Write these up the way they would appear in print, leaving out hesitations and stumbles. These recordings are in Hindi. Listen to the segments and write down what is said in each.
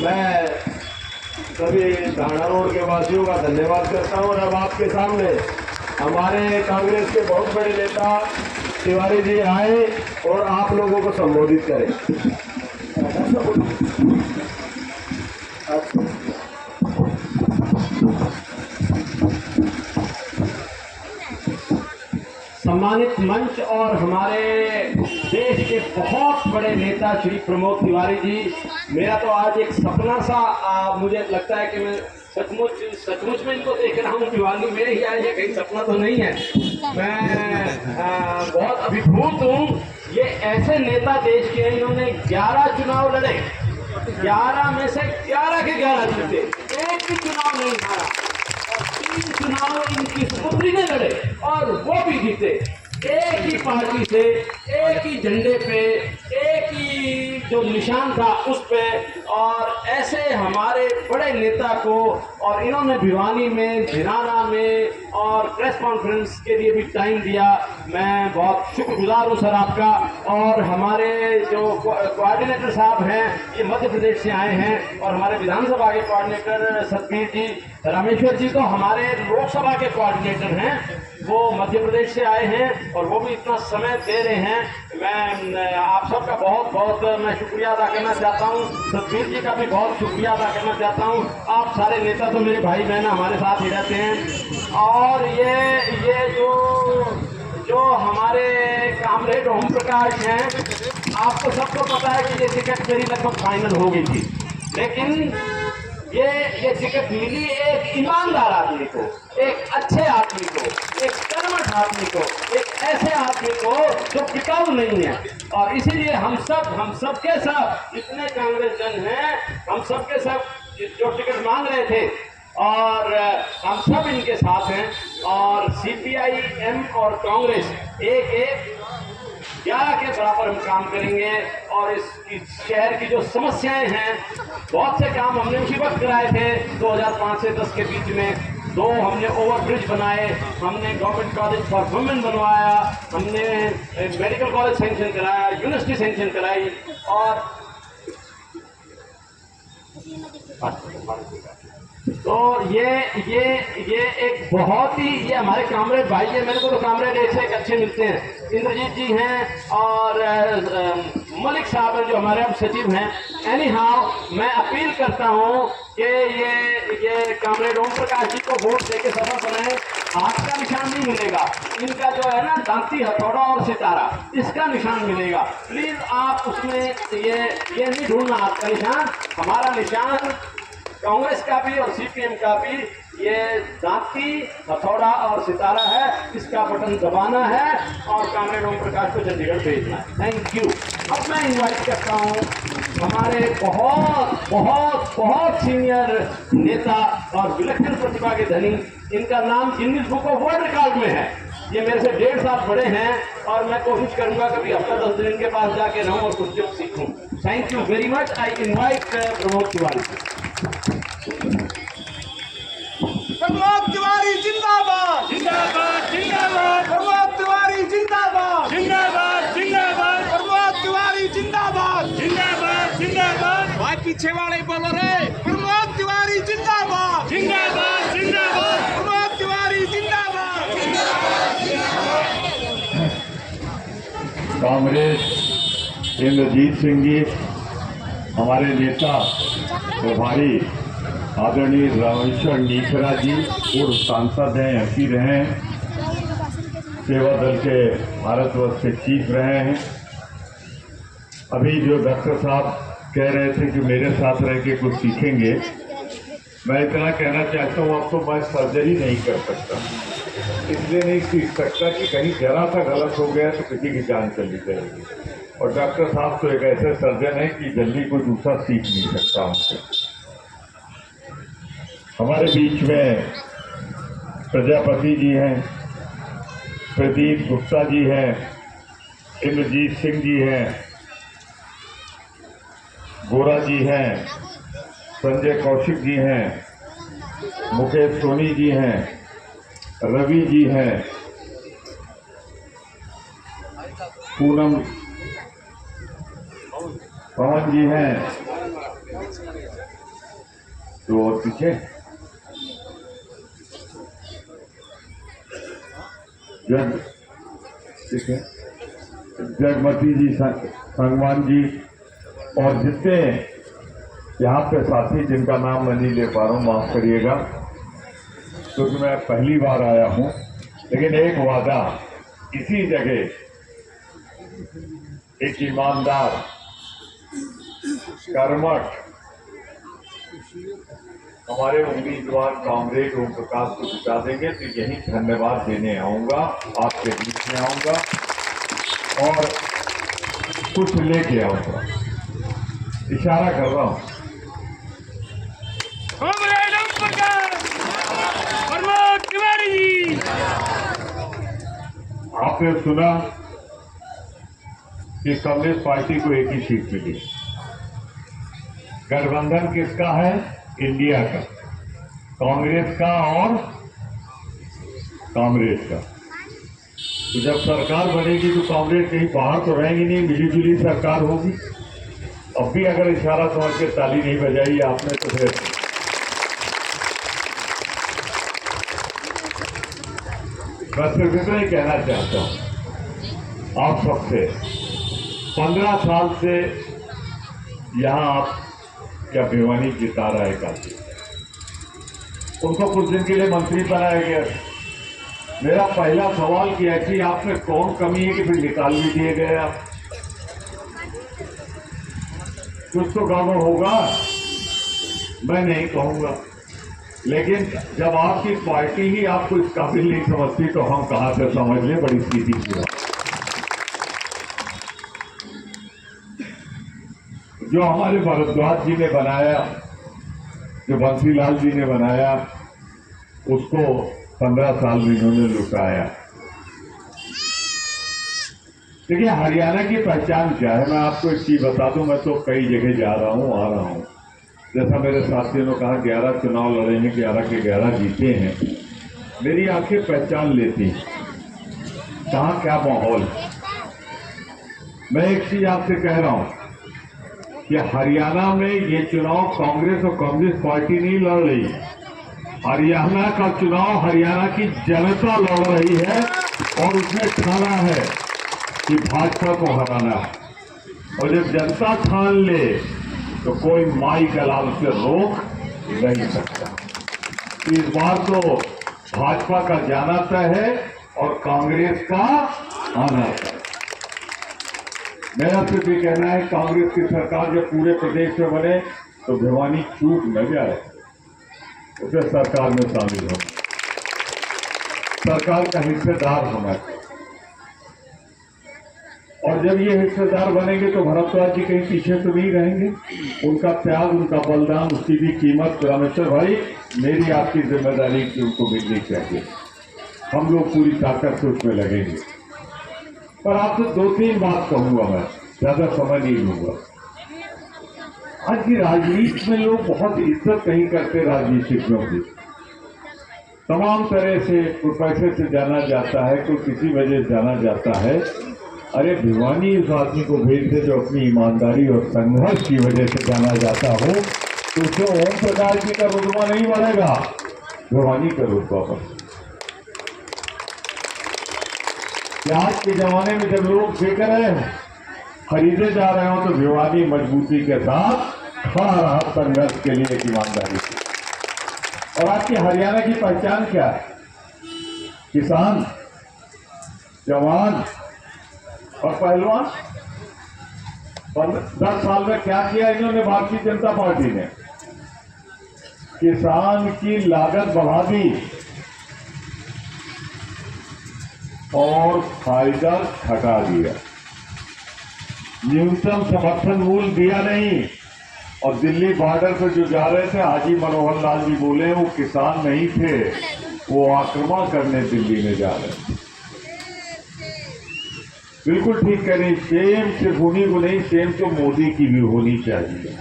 मैं सभी धारणा रोड के वासियों का धन्यवाद करता हूं और अब आपके सामने हमारे कांग्रेस के बहुत बड़े नेता तिवारी जी आए और आप लोगों को संबोधित करें। सम्मानित मंच और हमारे देश के बहुत बड़े नेता श्री प्रमोद तिवारी जी, मेरा तो आज एक सपना सा मुझे लगता है कि मैं सचमुच में इनको देख रहा हूँ। दीवानी में ही आए हैं, कहीं सपना तो नहीं है। मैं बहुत अभिभूत हूँ। ये ऐसे नेता देश के हैं, इन्होंने 11 चुनाव लड़े, 11 में से 11 के 11 जीते, एक भी चुनाव नहीं हारा और 3 चुनाव इनकी सुपुत्री ने लड़े और वो भी जीते। एक ही पार्टी से, एक ही झंडे पे, एक ही जो निशान था उस पे। और ऐसे हमारे बड़े नेता को, और इन्होंने भिवानी में, झिराना में और प्रेस कॉन्फ्रेंस के लिए भी टाइम दिया। मैं बहुत शुक्रगुजार हूँ सर आपका। और हमारे जो कोऑर्डिनेटर साहब हैं ये मध्य प्रदेश से आए हैं, और हमारे विधानसभा के कोऑर्डिनेटर सतबीर जी, रामेश्वर जी तो हमारे लोकसभा के कोऑर्डिनेटर हैं, वो मध्य प्रदेश से आए हैं और वो भी इतना समय दे रहे हैं। मैं आप सबका बहुत बहुत मैं शुक्रिया अदा करना चाहता हूँ। सतबीर जी का भी बहुत शुक्रिया अदा करना चाहता हूँ। आप सारे नेता तो मेरे भाई बहन हमारे साथ ही रहते हैं। और ये जो हमारे कामरेड ओम प्रकाश हैं, आपको सबको पता है कि ये टिकट मेरी लगभग फाइनल हो गई थी, लेकिन ये टिकट मिली एक ईमानदार आदमी को, एक अच्छे आदमी को, एक कर्मठ आदमी को, एक ऐसे आदमी को जो टिकाऊ नहीं है। और इसीलिए हम सब के सब जितने कांग्रेस जन हैं, हम सब के सब जो टिकट मांग रहे थे, और हम सब इनके साथ हैं। और CPI-M और कांग्रेस एक 11 के बराबर हम काम करेंगे। और इस शहर की जो समस्याएं हैं, बहुत से काम हमने उसी वक्त कराए थे 2005 से 10 के बीच में। 2 हमने ओवरब्रिज बनाए, हमने गवर्नमेंट कॉलेज फॉर वुमेन बनवाया, हमने मेडिकल कॉलेज सेंक्शन कराया, यूनिवर्सिटी सेंक्शन कराई। और तो ये एक बहुत ही, ये हमारे कामरेड भाई है, मेरे को तो कामरेड ऐसे एक अच्छे मिलते हैं। इंद्रजीत जी हैं और मलिक साहब हैं जो हमारे अब सचिव हैं। एनी हाउ, मैं अपील करता हूं कि ये कामरेड ओम प्रकाश जी को वोट देके सफल बनाए। हाथ का निशान नहीं मिलेगा, इनका जो है ना दांती, हथौड़ा और सितारा, इसका निशान मिलेगा। प्लीज आप उसमें ये नहीं ढूंढना हाथ का निशान। हमारा निशान कांग्रेस का भी और CPM का भी ये दांती, हथौड़ा और सितारा है। इसका बटन दबाना है और कामरेड ओम प्रकाश को चंडीगढ़ भेजना है। Thank you. अब मैं इनवाइट करता हूँ हमारे बहुत बहुत बहुत सीनियर नेता और विलक्षण प्रतिभा के धनी, इनका नाम Guinness book of world record में है। ये मेरे से 1.5 साल बड़े हैं और मैं कोशिश करूंगा कभी हफ्ता 10 दिन इनके पास जाके रहूं और कुछ सीखूं। Thank you very much. I invite Pramod Tiwari. Pramod Tiwari जिंदाबाद, जिंदाबाद जिंदाबाद, प्रमोद तिवारी जिंदाबाद, जिंदाबाद जिंदाबाद, प्रमोद तिवारी जिंदाबाद। जिंदाबाद जिंदाबाद, भाई पीछे वाले बोलो रे, प्रमोद तिवारी जिंदाबाद, जिंदाबाद जिंदाबाद, प्रमोद तिवारी जिंदाबाद। कांग्रेस इंद्रजीत सिंह जी, हमारे नेता प्रभारी आदरणीय रामेश्वर नीखरा जी, पूर्व सांसद हैं, MP रहे हैं, सेवा दल के भारतवर्ष के चीफ रहे हैं। अभी जो डॉक्टर साहब कह रहे थे कि मेरे साथ रह के कुछ सीखेंगे, मैं इतना कहना चाहता हूँ, अब तो मैं सर्जरी नहीं कर सकता, इसलिए नहीं सीख सकता कि कहीं जरा सा गलत हो गया तो किसी की जान चली जाएगी। और डॉक्टर साहब तो एक ऐसे सर्जन है कि जल्दी कोई दूसरा सीख नहीं सकता हमसे। हमारे बीच में प्रजापति जी हैं, प्रदीप गुप्ता जी हैं, इंद्रजीत सिंह जी हैं, गोरा जी हैं, संजय कौशिक जी हैं, मुकेश सोनी जी हैं, रवि जी हैं, पूनम पवन जी हैं, तो और पीछे ठीक है, जगमती जी, संगवान जी और जितने यहाँ पे साथी जिनका नाम मैं नहीं ले पा रहा हूँ, माफ करिएगा, क्योंकि मैं पहली बार आया हूँ। लेकिन एक वादा, इसी जगह एक ईमानदार, कर्मठ हमारे उम्मीदवार कामरेड ओम प्रकाश को जिता देंगे तो यही धन्यवाद देने आऊंगा, आपके बीच में आऊंगा और कुछ लेके आऊंगा। इशारा कर रहा हूं। कॉमरेड ओम प्रकाश, प्रमोद तिवारी जी। आपने सुना कि कांग्रेस पार्टी को एक ही सीट मिली। गठबंधन किसका है? इंडिया का, कांग्रेस का और कांग्रेस का। तो जब सरकार बनेगी तो कांग्रेस कहीं बाहर तो रहेगी नहीं, मिलीजुली सरकार होगी। अब भी अगर इशारा समझ के ताली नहीं बजाई आपने तो फिर मैं सिर्फ इतना ही कहना चाहता हूं आप सबसे, 15 साल से यहां आप क्या भिवानी जिता रहा है काफी, उनको कुछ दिन के लिए मंत्री बनाया गया। मेरा पहला सवाल किया कि आप में कौन कमी है कि फिर निकाल भी दिए गए आप? कुछ तो गड़बड़ होगा, मैं नहीं कहूंगा, लेकिन जब आपकी पार्टी ही आपको इस काबिल नहीं समझती तो हम कहां से समझ लें? बड़ी सीधी सी बात। जो हमारे भारद्वाज जी ने बनाया, जो बंसीलाल जी ने बनाया, उसको 15 साल में इन्होंने लुटाया। देखिए, हरियाणा की पहचान क्या है? मैं आपको एक चीज बता दूं, मैं तो कई जगह जा रहा हूं, आ रहा हूं। जैसा मेरे साथियों ने कहा 11 चुनाव लड़े हैं, 11 के 11 जीते हैं। मेरी आंखें पहचान लेती कहाँ क्या माहौल। मैं एक चीज आपसे कह रहा हूं कि हरियाणा में ये चुनाव कांग्रेस और कम्युनिस्ट पार्टी नहीं लड़ रही। हरियाणा का चुनाव हरियाणा की जनता लड़ रही है और उसने ठाना है कि भाजपा को हराना है। और जब जनता ठान ले तो कोई माई का लाल से रोक नहीं सकता। इस बार तो भाजपा का जाना तय है और कांग्रेस का आना तय। मेरा सिर्फ ये कहना है, कांग्रेस की सरकार जब पूरे प्रदेश में बने तो भिवानी चूक न जाए, उसे सरकार में शामिल हो, सरकार का हिस्सेदार होना चाहिए। और जब ये हिस्सेदार बनेंगे तो भारद्वाज जी कहीं पीछे तो नहीं रहेंगे। उनका त्याग, उनका बलिदान, उसकी भी कीमत रामेश्वर भाई मेरी आपकी जिम्मेदारी की उनको मिलनी चाहिए। हम लोग पूरी ताकत से उसमें लगेंगे। पर आपसे 2-3 बात कहूंगा, मैं ज्यादा समय नहीं लूंगा। आज की राजनीति में लोग बहुत इज्जत नहीं करते राजनीतिज्ञों की। तमाम तरह से कोई पैसे से जाना जाता है, कोई किसी वजह से जाना जाता है। अरे भिवानी उस आदमी को भेज दे जो अपनी ईमानदारी और संघर्ष की वजह से जाना जाता हो, तो उसे ओम प्रकाश जी का रुतबा नहीं बढ़ेगा, भिवानी का रुतबा बढ़ेगा। आज के जमाने में जब लोग बेच रहे हैं, खरीदे जा रहे हो, तो भिवानी मजबूती के साथ खड़ा रहा संघर्ष के लिए, ईमानदारी से। और आपकी हरियाणा की पहचान क्या है? किसान, जवान और पहलवान। 10 साल में क्या किया इन्होंने भारतीय जनता पार्टी ने? किसान की लागत बढ़ा दी और फायदा घटा दिया। न्यूनतम समर्थन मूल्य दिया नहीं। और दिल्ली बॉर्डर पर जो जा रहे थे, हाजी मनोहर लाल जी बोले वो किसान नहीं थे, वो आक्रमण करने दिल्ली में जा रहे थे। बिल्कुल ठीक कह रही। सेम सिर्फ उन्हीं को नहीं, सेम तो मोदी की भी होनी चाहिए।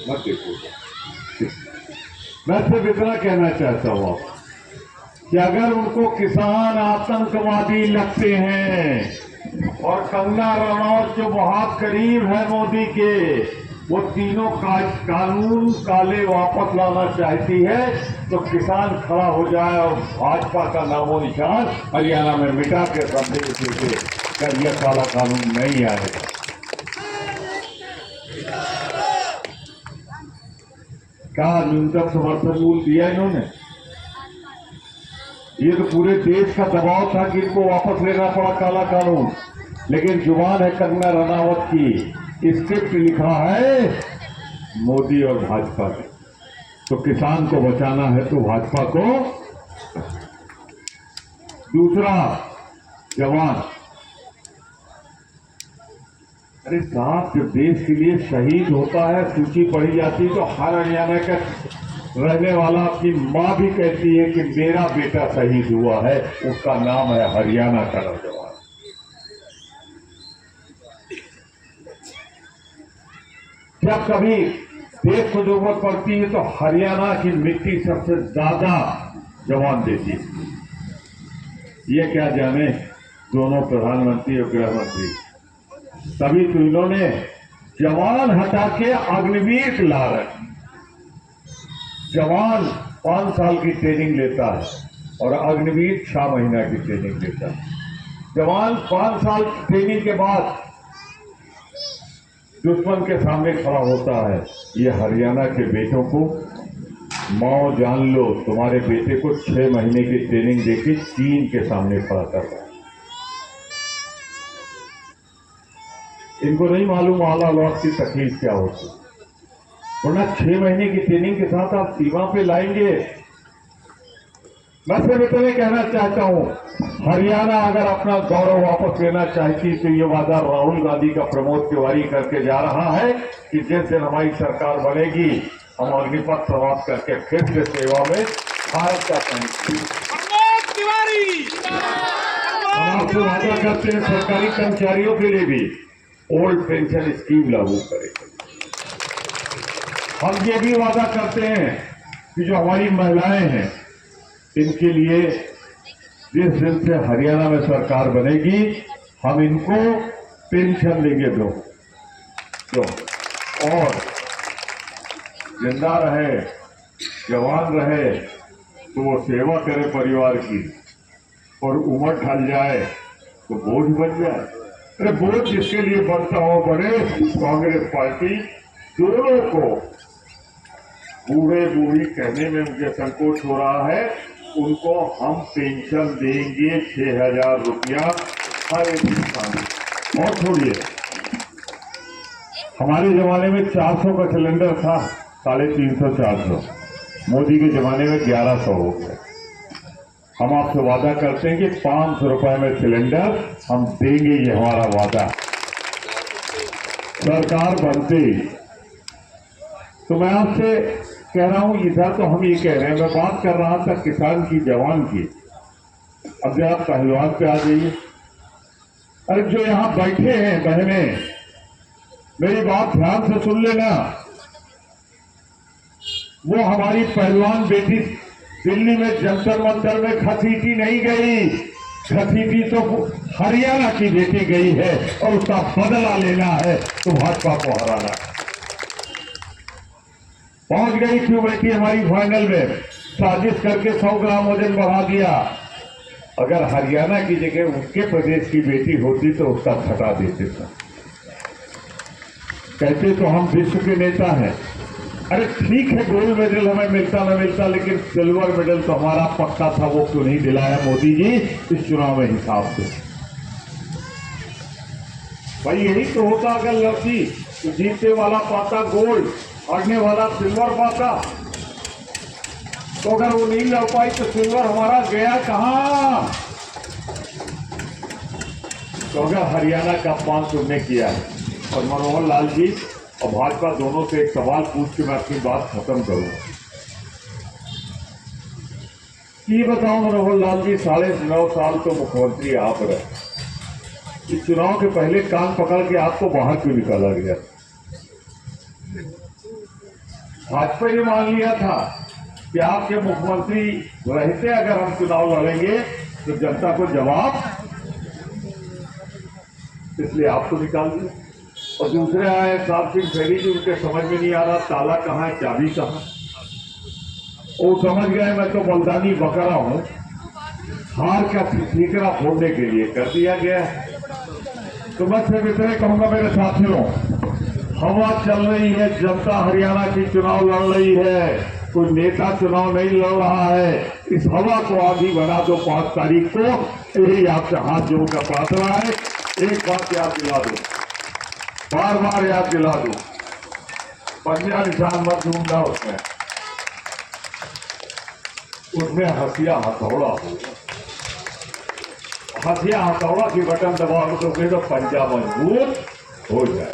मत देखो, मैं सिर्फ इतना कहना चाहता हूं आप कि अगर उनको किसान आतंकवादी लगते हैं और कंगना रनौत जो बहुत करीब है मोदी के, वो तीनों कानून काले वापस लाना चाहती है, तो किसान खड़ा हो जाए और भाजपा का नामो निशान हरियाणा में मिटा के समझे कि ये काला कानून नहीं आएगा। क्या न्यूनतम समर्थन मूल्य दिया इन्होंने? ये तो पूरे देश का दबाव था कि इनको वापस लेना पड़ा काला कानून, लेकिन जुबान है कंगना रनावत की, स्क्रिप्ट लिखा है मोदी और भाजपा ने। तो किसान को बचाना है तो भाजपा को। दूसरा, जवान। अरे साहब, जब देश के लिए शहीद होता है, सूची पढ़ी जाती तो हर हरियाणा का रहने वाला अपनी मां भी कहती है कि मेरा बेटा शहीद हुआ है, उसका नाम है हरियाणा का नौजवान। जब कभी देश को जरूरत पड़ती है तो हरियाणा की मिट्टी सबसे ज्यादा जवान देती है। ये क्या जाने दोनों प्रधानमंत्री और गृह मंत्री, तभी तो इन्होंने जवान हटा के अग्निवीर ला रहे। जवान 5 साल की ट्रेनिंग लेता है और अग्निवीर 6 महीना की ट्रेनिंग लेता है। जवान 5 साल ट्रेनिंग के बाद दुश्मन के सामने खड़ा होता है। ये हरियाणा के बेटों को, माओ जान लो, तुम्हारे बेटे को 6 महीने की ट्रेनिंग देके चीन के सामने खड़ा कर रहा है। इनको नहीं मालूम आला लौट की तकलीफ क्या होती, वरना 6 महीने की ट्रेनिंग के साथ आप सीमा पे लाएंगे। मैं सिर्फ इतना कहना चाहता हूं, हरियाणा अगर अपना गौरव वापस लेना चाहती तो ये वादा राहुल गांधी का प्रमोद तिवारी करके जा रहा है कि जिस दिन हमारी सरकार बनेगी हम अग्निपथ समाप्त करके फिर से सेवा में भारत का प्रमोद तिवारी हम आपसे वादा करते हैं सरकारी कर्मचारियों के लिए भी ओल्ड पेंशन स्कीम लागू करेंगे। हम ये भी वादा करते हैं कि जो हमारी महिलाएं हैं इनके लिए जिस दिन से हरियाणा में सरकार बनेगी हम इनको पेंशन देंगे दो और जिंदा रहे, जवान रहे तो वो सेवा करे परिवार की, और उम्र ढल जाए तो बोझ बन जाए। अरे बोझ जिसके लिए बनता हो बने। कांग्रेस पार्टी दोनों को बूढ़े बूढ़ी कहने में मुझे संकोच हो रहा है, उनको हम पेंशन देंगे 6,000 रुपया हर एक इंसान। और छोड़िए, हमारे जमाने में 400 का सिलेंडर था, 350-400, मोदी के जमाने में 1100 हो गया। हम आपसे वादा करते हैं कि 500 रुपए में सिलेंडर हम देंगे, ये हमारा वादा सरकार बनते ही। तो मैं आपसे कह रहा हूं, इधर तो हम ये कह रहे हैं, मैं बात कर रहा था किसान की, जवान की। अब जब आप पहलवान पे आ जाइए, अरे जो यहां बैठे हैं बहनें, मेरी बात ध्यान से सुन लेना। वो हमारी पहलवान बेटी दिल्ली में जंतर मंतर में घसीटी नहीं गई, घसीटी तो हरियाणा की बेटी गई है और उसका बदला लेना है तो भाजपा को हराना है। पहुंच गई थी बेटी हमारी फाइनल में, साजिश करके 100 ग्राम वजन बढ़ा दिया। अगर हरियाणा की जगह उनके प्रदेश की बेटी होती तो उसका घटा देते थे। कहते तो हम विश्व के नेता हैं। अरे ठीक है, गोल्ड मेडल हमें मिलता न मिलता, लेकिन सिल्वर मेडल तो हमारा पक्का था, वो क्यों नहीं दिलाया मोदी जी इस चुनाव में हिसाब से। भाई यही तो होता, अगर लड़की तो जीतने वाला पाता गोल्ड, हारने वाला सिल्वर पाता। तो अगर वो नहीं लड़ पाई तो सिल्वर हमारा गया कहां? तो अगर हरियाणा का अपमान तुमने किया है, और मनोहर लाल जी और भाजपा दोनों से एक सवाल पूछ के मैं अपनी बात खत्म करूंगा। ये बताओ मनोहर लाल जी, 9.5 साल तो मुख्यमंत्री आप रहे, इस चुनाव के पहले कान पकड़ के आपको बाहर क्यों निकाला गया? भाजपा ने मान लिया था कि आपके मुख्यमंत्री रहते अगर हम चुनाव लड़ेंगे तो जनता को जवाब, इसलिए आपको निकाल दिया। और दूसरे आए साहब सिंह फैरी जी, उनके समझ में नहीं आ रहा ताला कहाँ है, चाबी कहाँ। वो समझ गए मैं तो बलदानी बकरा हूं, हार का ठीकरा फोड़ने के लिए कर दिया गया। तो मैं सिर्फ इतने कहूंगा मेरे साथियों, हवा चल रही है, जनता हरियाणा की चुनाव लड़ रही है, कोई नेता चुनाव नहीं लड़ रहा है। इस हवा को आगे बढ़ा दो 5 तारीख को, यही आपसे हाथ जोड़कर प्रार्थना है। एक बात याद दिला दो, बार बार याद दिला दो, पंजा निशान मत ढूंढना, उसमें हसिया हथौड़ा होगा, हसिया हथौड़ा की बटन दबाओ तो पंजा मजबूत हो जाए।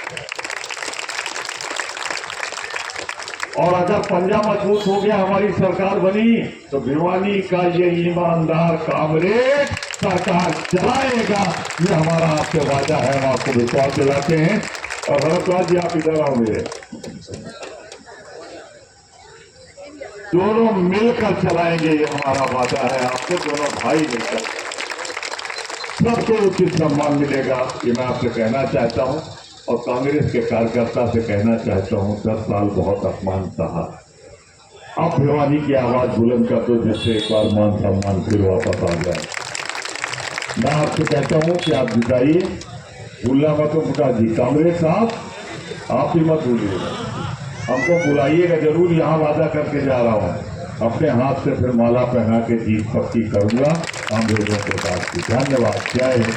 और अगर पंजा मजबूत हो गया, हमारी सरकार बनी, तो भिवानी का ये ईमानदार कामरेड सरकार चलाएगा, ये हमारा आपसे वादा है। हम आपको विश्वास दिलाते हैं। और भरद्वाज जी आप इधर आओ मेरे, दोनों मिलकर चलाएंगे, ये हमारा वादा है आपको, दोनों भाई मिलकर सबको उचित सम्मान मिलेगा, ये मैं आपसे कहना चाहता हूं। और कांग्रेस के कार्यकर्ता से कहना चाहता हूं, 10 साल बहुत अपमान सहा, अब भिवानी की आवाज बुलंद कर दो, जिससे एक बार मान सम्मान फिर वापस आ जाए। मैं आपसे कहता हूं कि आप जिताइए, भूलना मत मुका जी, कांग्रेस साहब आप ही मत भूलिएगा, हमको बुलाइएगा जरूर, यहाँ वादा करके जा रहा हूँ, अपने हाथ से फिर माला पहना के जीत पक्की करूंगा अंग्रेजों के साथ की। धन्यवाद। जय हिंद,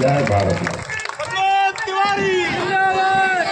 जय भारत माता। प्रमोद तिवारी जिंदाबाद।